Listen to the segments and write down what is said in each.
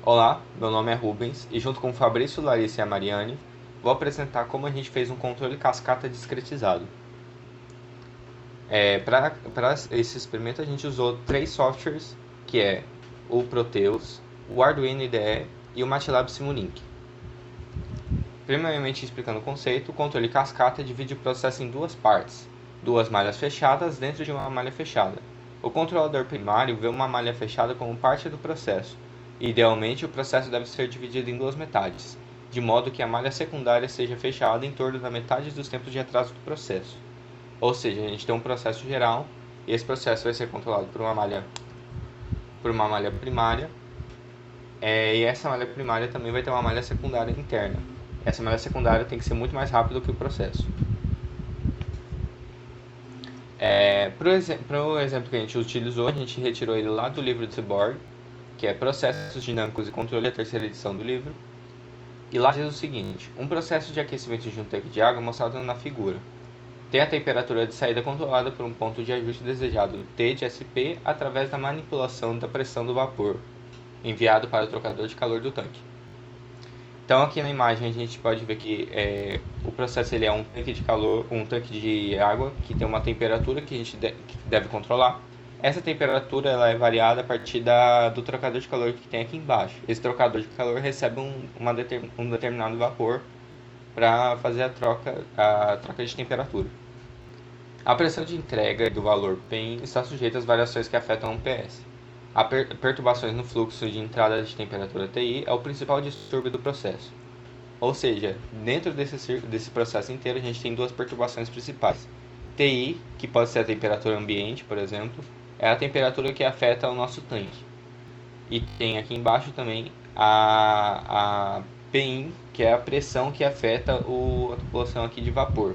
Olá, meu nome é Rubens e junto com o Fabrício, Larissa e a Mariane, vou apresentar como a gente fez um controle cascata discretizado. Para esse experimento a gente usou três softwares, que é o Proteus, o Arduino IDE e o MATLAB Simulink. Primeiramente explicando o conceito, o controle cascata divide o processo em duas partes, duas malhas fechadas dentro de uma malha fechada. O controlador primário vê uma malha fechada como parte do processo. Idealmente, o processo deve ser dividido em duas metades, de modo que a malha secundária seja fechada em torno da metade dos tempos de atraso do processo. Ou seja, a gente tem um processo geral e esse processo vai ser controlado por uma malha primária, e essa malha primária também vai ter uma malha secundária interna. Essa malha secundária tem que ser muito mais rápida que o processo. Para o exemplo que a gente utilizou, a gente retirou ele lá do livro de Seborg, que é Processos Dinâmicos e Controle, a terceira edição do livro. E lá diz o seguinte: um processo de aquecimento de um tanque de água mostrado na figura. Tem a temperatura de saída controlada por um ponto de ajuste desejado T de SP através da manipulação da pressão do vapor, enviado para o trocador de calor do tanque. Então aqui na imagem a gente pode ver que o processo ele é um tanque de calor, um tanque de água que tem uma temperatura que a gente que deve controlar. Essa temperatura ela é variada a partir do trocador de calor que tem aqui embaixo. Esse trocador de calor recebe um determinado vapor para fazer a troca de temperatura. A pressão de entrega do valor PEM está sujeita às variações que afetam o PS. A perturbações no fluxo de entrada de temperatura TI é o principal distúrbio do processo. Ou seja, dentro desse processo inteiro a gente tem duas perturbações principais. TI, que pode ser a temperatura ambiente, por exemplo, é a temperatura que afeta o nosso tanque. E tem aqui embaixo também a PIN, que é a pressão que afeta a população aqui de vapor.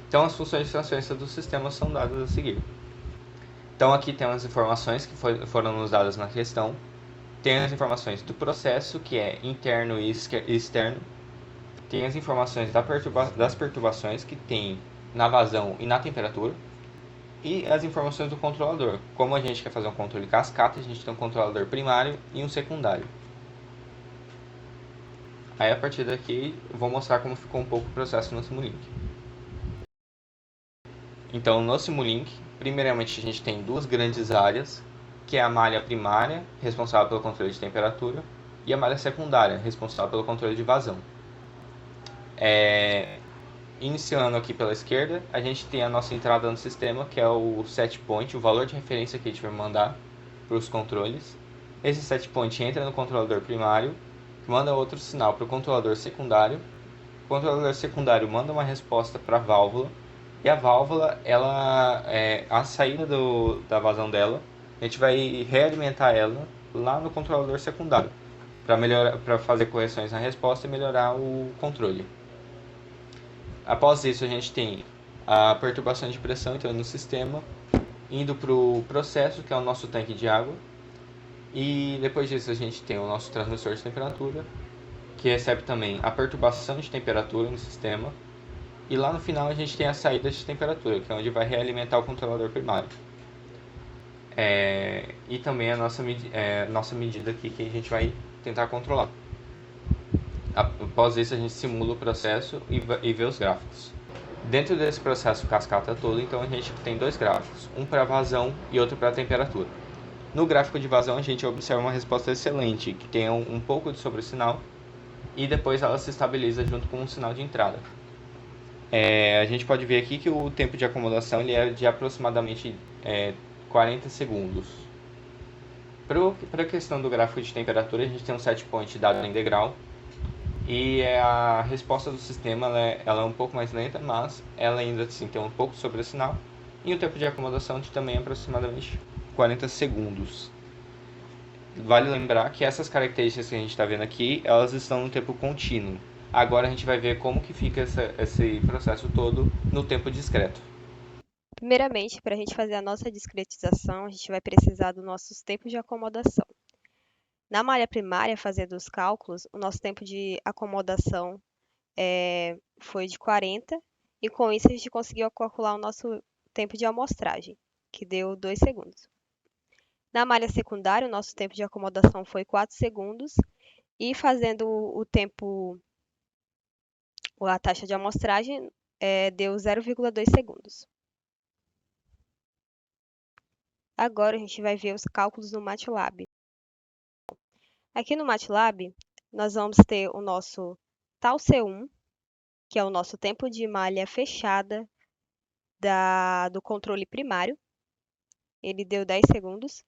Então as funções de transferência do sistema são dadas a seguir. Então aqui tem as informações que foram nos dadas na questão. Tem as informações do processo, que é interno e externo. Tem as informações das perturbações que tem na vazão e na temperatura. E as informações do controlador. Como a gente quer fazer um controle cascata, a gente tem um controlador primário e um secundário. Aí a partir daqui eu vou mostrar como ficou um pouco o processo no Simulink. Então no Simulink, primeiramente a gente tem duas grandes áreas, que é a malha primária, responsável pelo controle de temperatura, e a malha secundária, responsável pelo controle de vazão. Iniciando aqui pela esquerda, a gente tem a nossa entrada no sistema, que é o set point, o valor de referência que a gente vai mandar para os controles. Esse set point entra no controlador primário, manda outro sinal para o controlador secundário. O controlador secundário manda uma resposta para a válvula, e a válvula, a saída da vazão dela, a gente vai realimentar ela lá no controlador secundário, para fazer correções na resposta e melhorar o controle. Após isso, a gente tem a perturbação de pressão entrando no sistema, indo para o processo, que é o nosso tanque de água. E depois disso, a gente tem o nosso transmissor de temperatura, que recebe também a perturbação de temperatura no sistema. E lá no final, a gente tem a saída de temperatura, que é onde vai realimentar o controlador primário. E também a nossa medida aqui que a gente vai tentar controlar. Após isso, a gente simula o processo e vê os gráficos. Dentro desse processo cascata todo, então a gente tem dois gráficos, um para vazão e outro para temperatura. No gráfico de vazão a gente observa uma resposta excelente, que tem um pouco de sobressinal e depois ela se estabiliza junto com um sinal de entrada. A gente pode ver aqui que o tempo de acomodação ele é de aproximadamente 40 segundos. Para a questão do gráfico de temperatura, a gente tem um set point dado em degrau, e a resposta do sistema ela é um pouco mais lenta, mas ela ainda assim tem um pouco sobre o sinal. E o tempo de acomodação de também é aproximadamente 40 segundos. Vale lembrar que essas características que a gente está vendo aqui, elas estão no tempo contínuo. Agora a gente vai ver como que fica esse processo todo no tempo discreto. Primeiramente, para a gente fazer a nossa discretização, a gente vai precisar dos nossos tempos de acomodação. Na malha primária, fazendo os cálculos, o nosso tempo de acomodação foi de 40, e com isso a gente conseguiu calcular o nosso tempo de amostragem, que deu 2 segundos. Na malha secundária, o nosso tempo de acomodação foi 4 segundos. E fazendo o tempo, a taxa de amostragem, deu 0,2 segundos. Agora a gente vai ver os cálculos no MATLAB. Aqui no MATLAB, nós vamos ter o nosso tal C1, que é o nosso tempo de malha fechada do controle primário. Ele deu 10 segundos.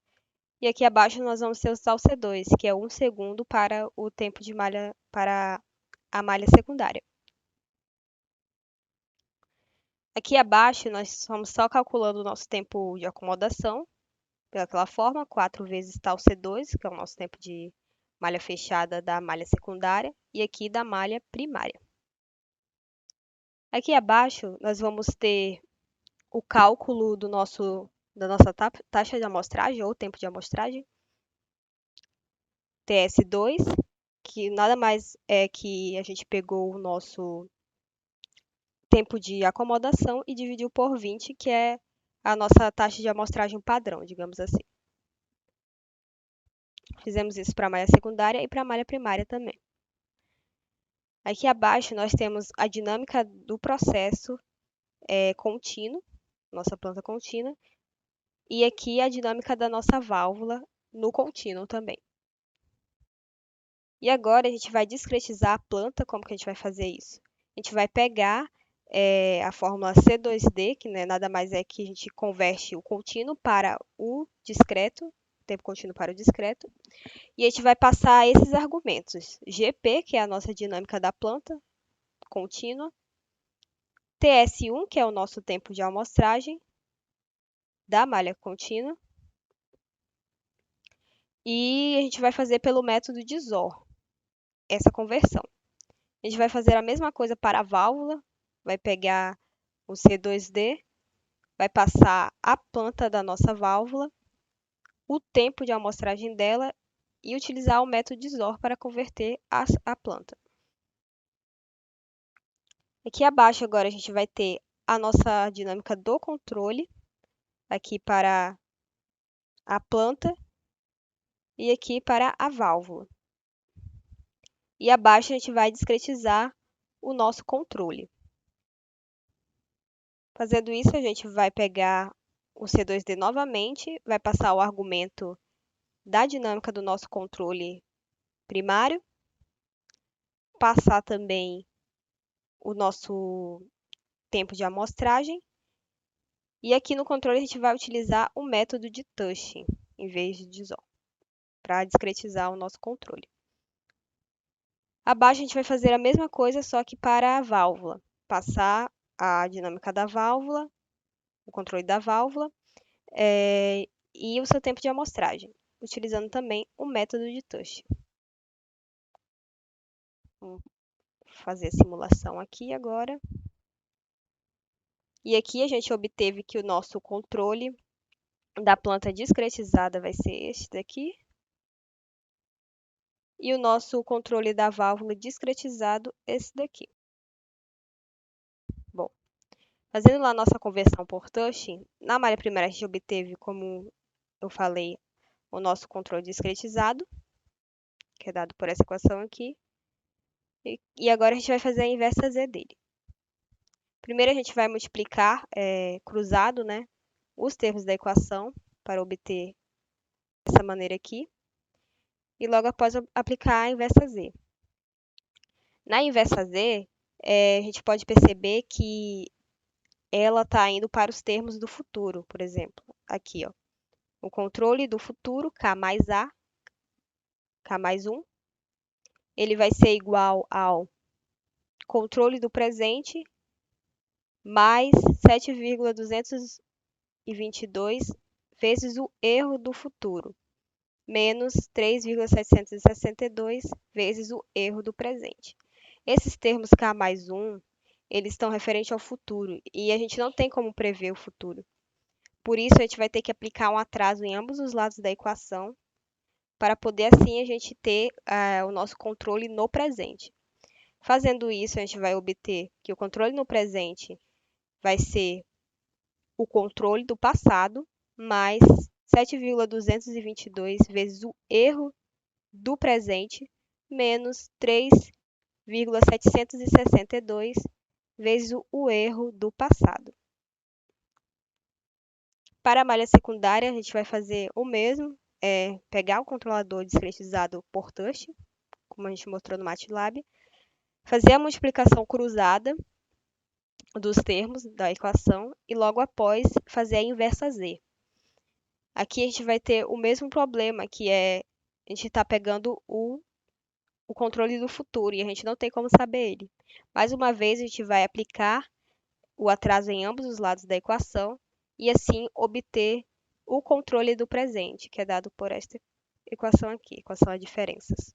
E aqui abaixo nós vamos ter o tal C2, que é 1 segundo para o tempo de malha para a malha secundária. Aqui abaixo nós vamos só calculando o nosso tempo de acomodação, daquela forma, 4 vezes tal C2, que é o nosso tempo de malha fechada da malha secundária, e aqui da malha primária. Aqui abaixo nós vamos ter o cálculo da nossa taxa de amostragem, ou tempo de amostragem, TS2, que nada mais é que a gente pegou o nosso tempo de acomodação e dividiu por 20, que é a nossa taxa de amostragem padrão, digamos assim. Fizemos isso para a malha secundária e para a malha primária também. Aqui abaixo nós temos a dinâmica do processo contínuo, nossa planta contínua, e aqui a dinâmica da nossa válvula no contínuo também. E agora a gente vai discretizar a planta. Como que a gente vai fazer isso? A gente vai pegar a fórmula C2D, que nada mais é que a gente converte o contínuo para o discreto, tempo contínuo para o discreto, e a gente vai passar esses argumentos. GP, que é a nossa dinâmica da planta contínua, TS1, que é o nosso tempo de amostragem da malha contínua, e a gente vai fazer pelo método de Zohr essa conversão. A gente vai fazer a mesma coisa para a válvula, vai pegar o C2D, vai passar a planta da nossa válvula, o tempo de amostragem dela e utilizar o método de Zohr para converter a planta. Aqui abaixo agora a gente vai ter a nossa dinâmica do controle, aqui para a planta e aqui para a válvula. E abaixo a gente vai discretizar o nosso controle. Fazendo isso, a gente vai pegar o C2D novamente, vai passar o argumento da dinâmica do nosso controle primário, passar também o nosso tempo de amostragem, e aqui no controle a gente vai utilizar o método de Touch em vez de Zohr, para discretizar o nosso controle. Abaixo a gente vai fazer a mesma coisa, só que para a válvula. Passar a dinâmica da válvula, o controle da válvula, e o seu tempo de amostragem, utilizando também o método de Touch. Vamos fazer a simulação aqui agora. E aqui a gente obteve que o nosso controle da planta discretizada vai ser este daqui. E o nosso controle da válvula discretizado, esse daqui. Bom, fazendo lá a nossa conversão por touch, na malha primária a gente obteve, como eu falei, o nosso controle discretizado, que é dado por essa equação aqui. E agora a gente vai fazer a inversa Z dele. Primeiro a gente vai multiplicar cruzado, né, os termos da equação para obter essa maneira aqui. E logo após aplicar a inversa Z. Na inversa Z, a gente pode perceber que ela está indo para os termos do futuro, por exemplo. Aqui, ó, o controle do futuro, K mais A, K mais 1, ele vai ser igual ao controle do presente mais 7,222 vezes o erro do futuro, menos 3,762 vezes o erro do presente. Esses termos K mais 1, eles estão referentes ao futuro, e a gente não tem como prever o futuro. Por isso, a gente vai ter que aplicar um atraso em ambos os lados da equação, para poder, assim, a gente ter o nosso controle no presente. Fazendo isso, a gente vai obter que o controle no presente vai ser o controle do passado mais 7,222 vezes o erro do presente menos 3,762 vezes o erro do passado. Para a malha secundária, a gente vai fazer o mesmo, pegar o controlador discretizado por touch, como a gente mostrou no MATLAB, fazer a multiplicação cruzada dos termos da equação e logo após fazer a inversa z. Aqui a gente vai ter o mesmo problema, que é a gente está pegando o controle do futuro e a gente não tem como saber ele. Mais uma vez, a gente vai aplicar o atraso em ambos os lados da equação e assim obter o controle do presente, que é dado por esta equação aqui, equação de diferenças.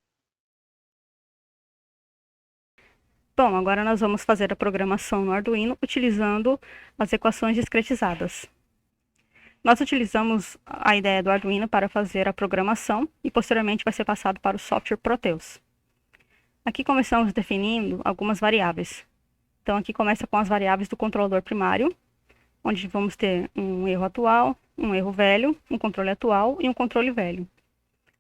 Bom, agora nós vamos fazer a programação no Arduino utilizando as equações discretizadas. Nós utilizamos a ideia do Arduino para fazer a programação e posteriormente vai ser passado para o software Proteus. Aqui começamos definindo algumas variáveis. Então aqui começa com as variáveis do controlador primário, onde vamos ter um erro atual, um erro velho, um controle atual e um controle velho.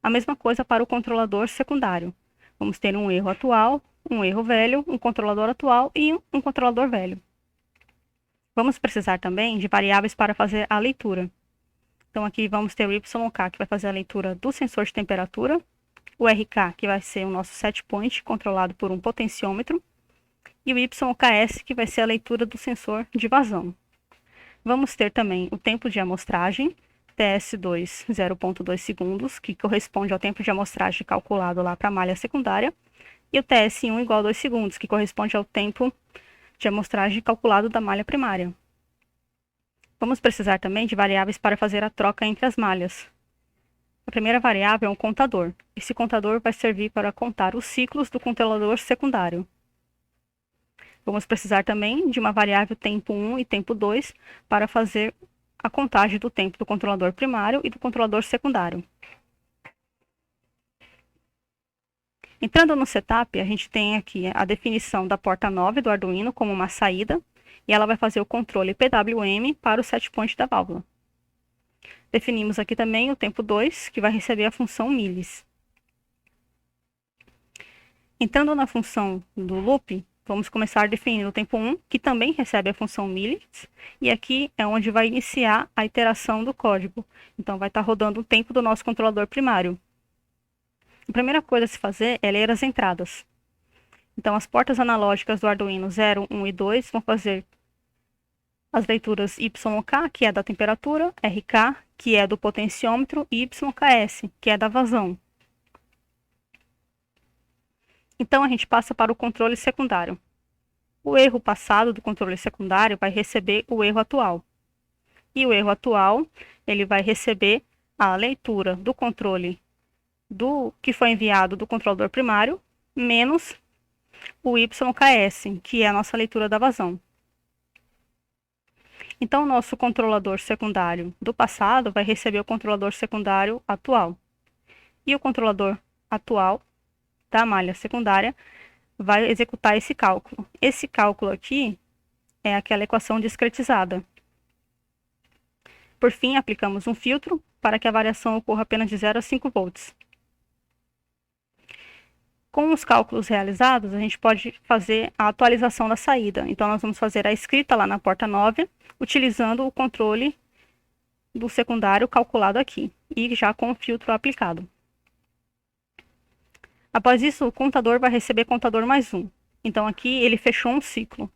A mesma coisa para o controlador secundário. Vamos ter um erro atual, um erro velho, um controlador atual e um controlador velho. Vamos precisar também de variáveis para fazer a leitura. Então aqui vamos ter o YK, que vai fazer a leitura do sensor de temperatura, o RK, que vai ser o nosso set point, controlado por um potenciômetro, e o YKS, que vai ser a leitura do sensor de vazão. Vamos ter também o tempo de amostragem, TS2 0,2 segundos, que corresponde ao tempo de amostragem calculado lá para a malha secundária, e o TS1 igual a 2 segundos, que corresponde ao tempo de amostragem calculado da malha primária. Vamos precisar também de variáveis para fazer a troca entre as malhas. A primeira variável é um contador. Esse contador vai servir para contar os ciclos do controlador secundário. Vamos precisar também de uma variável tempo 1 e tempo 2 para fazer a contagem do tempo do controlador primário e do controlador secundário. Entrando no setup, a gente tem aqui a definição da porta 9 do Arduino como uma saída, e ela vai fazer o controle PWM para o set point da válvula. Definimos aqui também o tempo 2, que vai receber a função milis. Entrando na função do loop, vamos começar definindo o tempo 1, que também recebe a função milis, e aqui é onde vai iniciar a iteração do código. Então vai estar rodando o tempo do nosso controlador primário. A primeira coisa a se fazer é ler as entradas. Então, as portas analógicas do Arduino 0, 1 e 2 vão fazer as leituras YK, que é da temperatura, RK, que é do potenciômetro, e YKS, que é da vazão. Então, a gente passa para o controle secundário. O erro passado do controle secundário vai receber o erro atual. E o erro atual, ele vai receber a leitura do controle do que foi enviado do controlador primário, menos o YKS, que é a nossa leitura da vazão. Então, o nosso controlador secundário do passado vai receber o controlador secundário atual. E o controlador atual da malha secundária vai executar esse cálculo. Esse cálculo aqui é aquela equação discretizada. Por fim, aplicamos um filtro para que a variação ocorra apenas de 0 a 5 volts. Com os cálculos realizados, a gente pode fazer a atualização da saída. Então, nós vamos fazer a escrita lá na porta 9, utilizando o controle do secundário calculado aqui, e já com o filtro aplicado. Após isso, o contador vai receber contador mais 1. Então, aqui ele fechou um ciclo.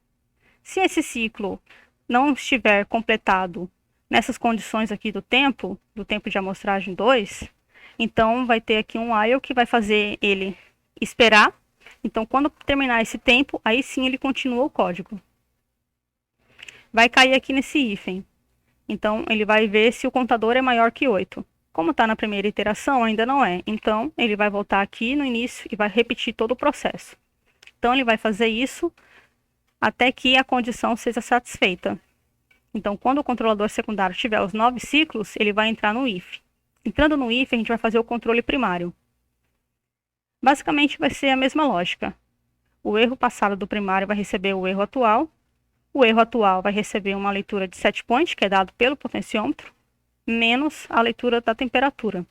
Se esse ciclo não estiver completado nessas condições aqui do tempo de amostragem 2, então vai ter aqui um while que vai fazer ele esperar. Então, quando terminar esse tempo, aí sim ele continua o código. Vai cair aqui nesse hífen. Então, ele vai ver se o contador é maior que 8. Como está na primeira iteração, ainda não é. Então, ele vai voltar aqui no início e vai repetir todo o processo. Então, ele vai fazer isso até que a condição seja satisfeita. Então, quando o controlador secundário tiver os 9 ciclos, ele vai entrar no if. Entrando no if, a gente vai fazer o controle primário. Basicamente, vai ser a mesma lógica. O erro passado do primário vai receber o erro atual vai receber uma leitura de set point, que é dado pelo potenciômetro, menos a leitura da temperatura.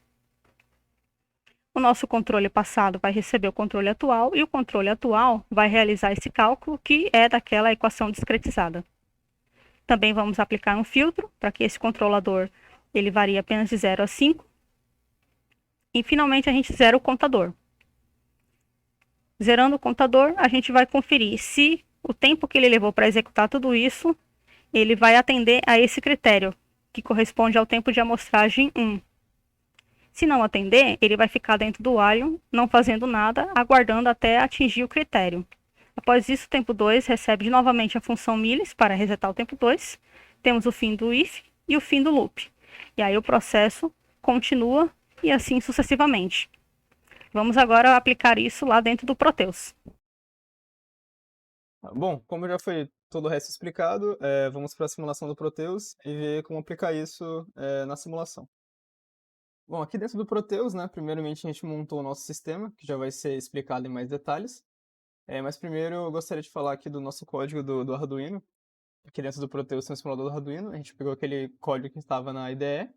O nosso controle passado vai receber o controle atual e o controle atual vai realizar esse cálculo que é daquela equação discretizada. Também vamos aplicar um filtro para que esse controlador ele varie apenas de 0 a 5. E finalmente a gente zera o contador. Zerando o contador, a gente vai conferir se o tempo que ele levou para executar tudo isso, ele vai atender a esse critério, que corresponde ao tempo de amostragem 1. Se não atender, ele vai ficar dentro do while, não fazendo nada, aguardando até atingir o critério. Após isso, o tempo 2 recebe novamente a função miles para resetar o tempo 2. Temos o fim do if e o fim do loop. E aí o processo continua e assim sucessivamente. Vamos agora aplicar isso lá dentro do Proteus. Bom, como já foi todo o resto explicado, vamos para a simulação do Proteus e ver como aplicar isso na simulação. Bom, aqui dentro do Proteus, né, primeiramente a gente montou o nosso sistema, que já vai ser explicado em mais detalhes. Mas primeiro eu gostaria de falar aqui do nosso código do Arduino. Aqui dentro do Proteus tem um simulador do Arduino, a gente pegou aquele código que estava na IDE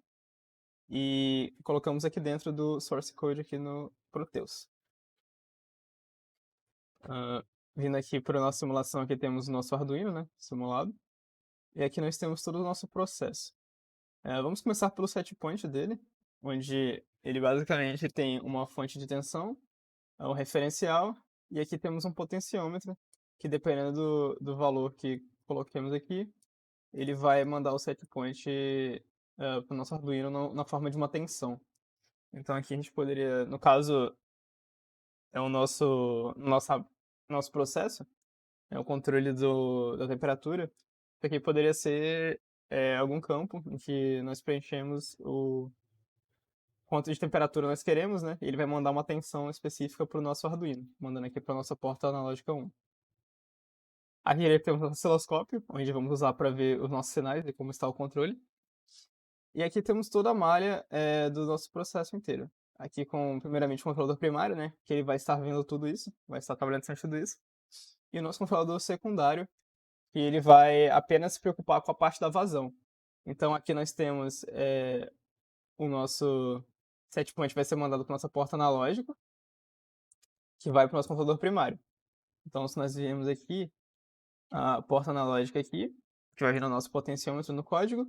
e colocamos aqui dentro do source code aqui no Proteus. Vindo aqui para a nossa simulação, aqui temos o nosso Arduino, né, simulado. E aqui nós temos todo o nosso processo. Vamos começar pelo setpoint dele, onde ele basicamente tem uma fonte de tensão, um referencial, e aqui temos um potenciômetro, que dependendo do valor que coloquemos aqui, ele vai mandar o setpoint para o nosso Arduino na forma de uma tensão. Então aqui a gente poderia, no caso, é o nosso processo, é o controle da temperatura. Isso aqui poderia ser algum campo em que nós preenchemos o quanto de temperatura nós queremos, né? E ele vai mandar uma tensão específica para o nosso Arduino, mandando aqui para a nossa porta analógica 1. Aqui ele tem um osciloscópio, onde vamos usar para ver os nossos sinais e como está o controle. E aqui temos toda a malha do nosso processo inteiro. Aqui primeiramente, o controlador primário, né? Que ele vai estar vendo tudo isso, vai estar trabalhando com tudo isso. E o nosso controlador secundário, que ele vai apenas se preocupar com a parte da vazão. Então aqui nós temos o nosso setpoint vai ser mandado para nossa porta analógica, que vai para o nosso controlador primário. Então se nós virmos aqui, a porta analógica aqui, que vai vir no nosso potenciômetro no código,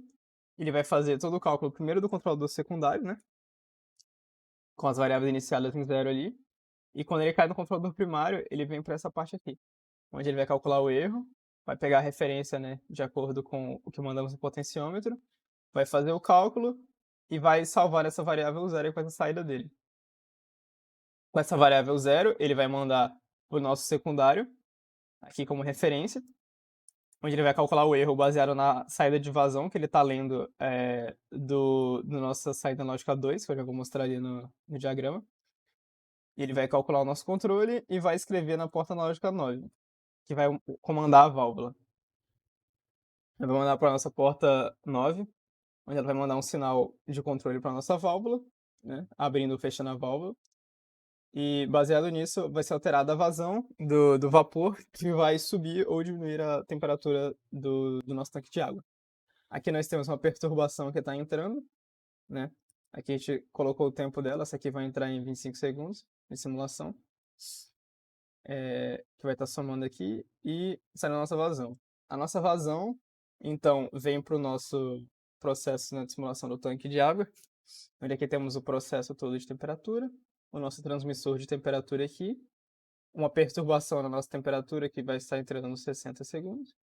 ele vai fazer todo o cálculo primeiro do controlador secundário, né? Com as variáveis iniciadas em 0 ali. E quando ele cai no controlador primário, ele vem para essa parte aqui, onde ele vai calcular o erro, vai pegar a referência, né, de acordo com o que mandamos no potenciômetro, vai fazer o cálculo e vai salvar essa variável 0 com essa saída dele. Com essa variável 0, ele vai mandar para o nosso secundário, aqui como referência, onde ele vai calcular o erro baseado na saída de vazão que ele está lendo do nossa saída lógica 2, que eu já vou mostrar ali no diagrama. E ele vai calcular o nosso controle e vai escrever na porta analógica 9, que vai comandar a válvula. Ele vai mandar para a nossa porta 9, onde ela vai mandar um sinal de controle para a nossa válvula, né, abrindo ou fechando a válvula. E baseado nisso, vai ser alterada a vazão do vapor, que vai subir ou diminuir a temperatura do nosso tanque de água. Aqui nós temos uma perturbação que está entrando, né? Aqui a gente colocou o tempo dela, essa aqui vai entrar em 25 segundos de simulação. Que vai estar somando aqui e saindo a nossa vazão. A nossa vazão, então, vem para o nosso processo, né, de simulação do tanque de água, onde aqui temos o processo todo de temperatura, o nosso transmissor de temperatura aqui, uma perturbação na nossa temperatura que vai estar entrando nos 60 segundos,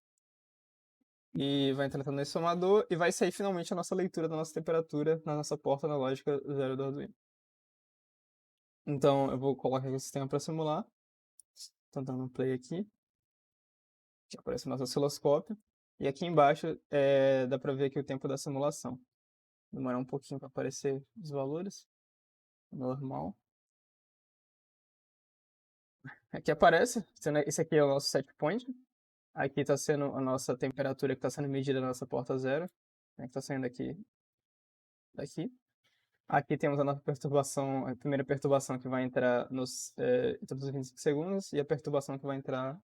e vai entrar nesse somador, e vai sair finalmente a nossa leitura da nossa temperatura na nossa porta analógica 0 do Arduino. Então, eu vou colocar aqui o sistema para simular. Então, dando um play aqui. Aqui aparece o nosso osciloscópio. E aqui embaixo dá para ver aqui o tempo da simulação. Demora um pouquinho para aparecer os valores. Normal. Aqui aparece, esse aqui é o nosso setpoint. Aqui está sendo a nossa temperatura que está sendo medida na nossa porta 0, né, que está saindo daqui. Aqui temos a nossa perturbação, a primeira perturbação que vai entrar em todos os 25 segundos e a perturbação que vai entrar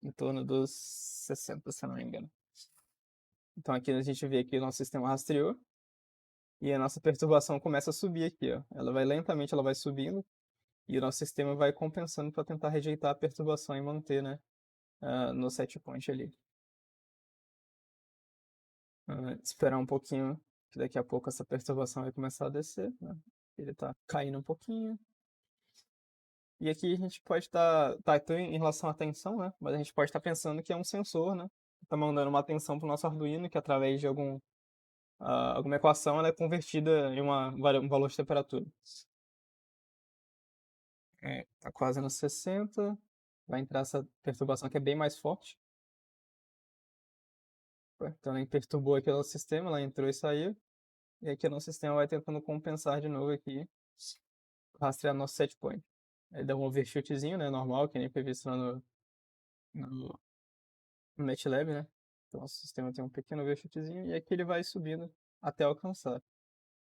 em torno dos 60, se eu não me engano. Então aqui a gente vê que o nosso sistema rastreou e a nossa perturbação começa a subir aqui, ó. Ela vai lentamente, ela vai subindo, e o nosso sistema vai compensando para tentar rejeitar a perturbação e manter, né, no set point ali. Esperar um pouquinho, que daqui a pouco essa perturbação vai começar a descer, né? Ele tá caindo um pouquinho. E aqui a gente pode então em relação à tensão, né? Mas a gente pode estar pensando que é um sensor, né? Tá mandando uma tensão pro nosso Arduino, que através de alguma equação ela é convertida em um valor de temperatura. Tá quase nos 60. Vai entrar essa perturbação que é bem mais forte. Então ela perturbou aqui o nosso sistema, ela entrou e saiu. E aqui o nosso sistema vai tentando compensar de novo aqui, rastrear nosso set point. Ele dá um overshootzinho, né? Normal, que nem foi visto lá no MATLAB, né? Então nosso sistema tem um pequeno overshootzinho e aqui ele vai subindo até alcançar.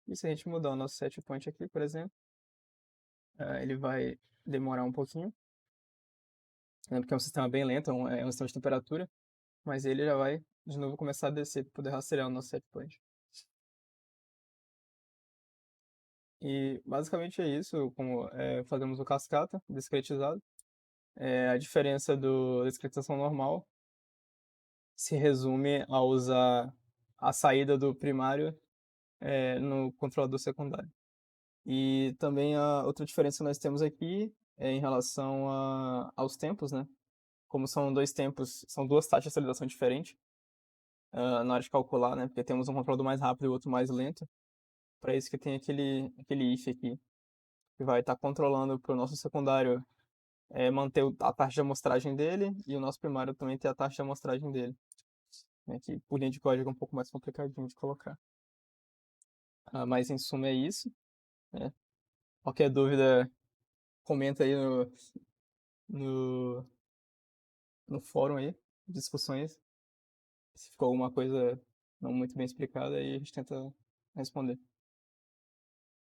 E se a gente mudar o nosso set point aqui, por exemplo, ele vai demorar um pouquinho, né? Porque é um sistema bem lento, é um sistema de temperatura, mas ele já vai de novo começar a descer para poder rastrear o nosso set point. E basicamente é isso, como fazemos o cascata discretizado. A diferença da discretização normal se resume a usar a saída do primário no controlador secundário. E também a outra diferença que nós temos aqui é em relação aos tempos, né? Como são dois tempos, são duas taxas de atualização diferentes na hora de calcular, né? Porque temos um controlador mais rápido e o outro mais lento. Para isso que tem aquele if aqui, que vai estar controlando para o nosso secundário manter a taxa de amostragem dele e o nosso primário também ter a taxa de amostragem dele. Né? Que por linha de código é um pouco mais complicadinho de colocar. Mas em suma é isso. Né? Qualquer dúvida, comenta aí no, no fórum aí, discussões. Se ficou alguma coisa não muito bem explicada, aí a gente tenta responder.